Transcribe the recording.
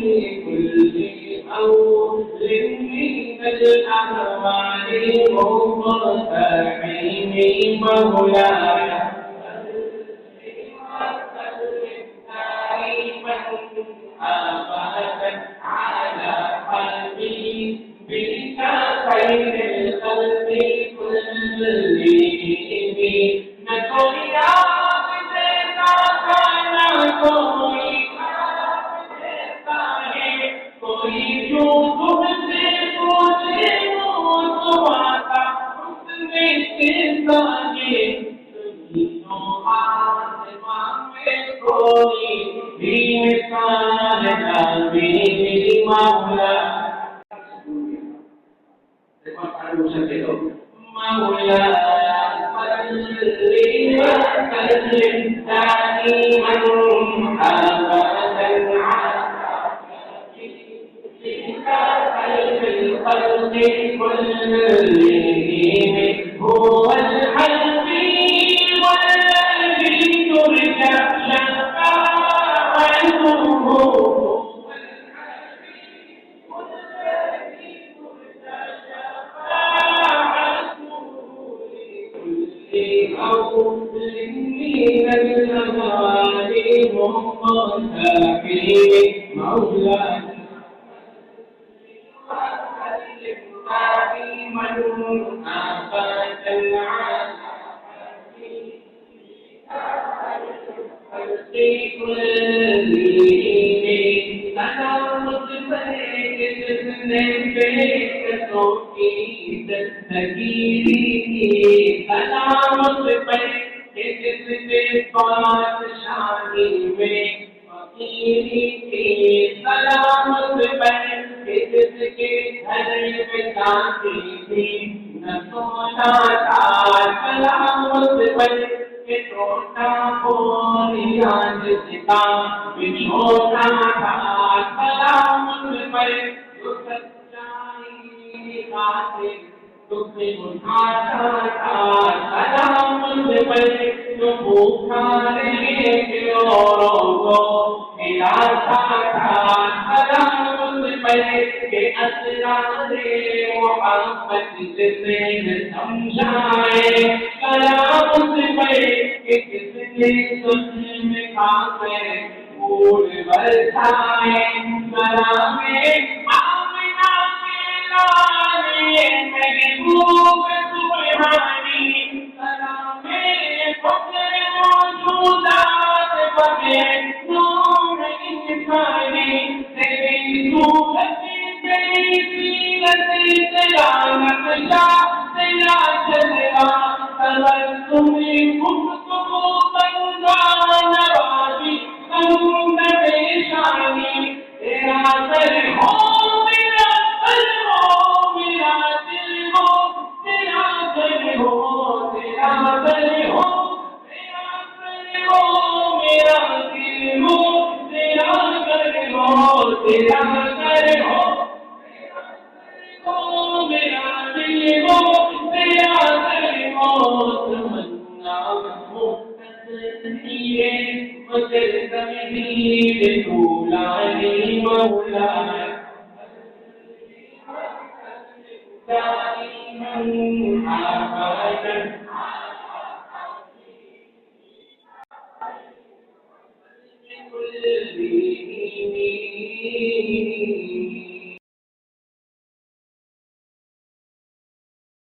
كل أول من الأهوال مرتحيني مولاي أبدا على قلبي بك خير الخلق كلهم نقول يا کوئی جو تم سے پوچھے وہ سواتا اس میں ساگے زمینوں آسمان میں کوئی بھی مثال نہ میری مولا مولا صلی وسلم دائما ابدا الخلق كلهم هو الحبيب والذي ترجى شفاعته من الأموال مرتحين مولاي دائما أبدا على كلهم أنا متفرد بيك توحيد التكيري أنا متفرد بادشاہی میں فقیری کی سلامت پر جس کے گھر میں جاتی تھی نہ سونا تھا سلامت پر کہ ٹوٹا بولیا جس کا بچھونا تھا سلامت پر جو سچائی خاطر تم نے اٹھاتا تھا سلامت پر جو بھوکا رہے پیوروں کو کھلاتا تھا سلامت پر کہ اسرار محبت جسے سمجھائے سلامت پر کہ کس نے سن میں کھاتے پھول برسائے سلام آمنہ کے لالے محبوب سبحانی سلام فکر موجودات بغیر نور انسانی تیری صورت تیری سیرت تیرا نقشہ تیرا جلوہ تبسم گفتگو بندہ نوازی سنت شانی تیرا سر ہو میرا سر ہو میرا دل ہو تیرا سر ہو تیرا سر ہو تیرا سر ہو میرا دل ہو تیرا سر ہو تیرا سر ہو میرا دل ہو تیرا سر ہو تمنا مجھے زمین طولانی مولا دائما ابدا كلهم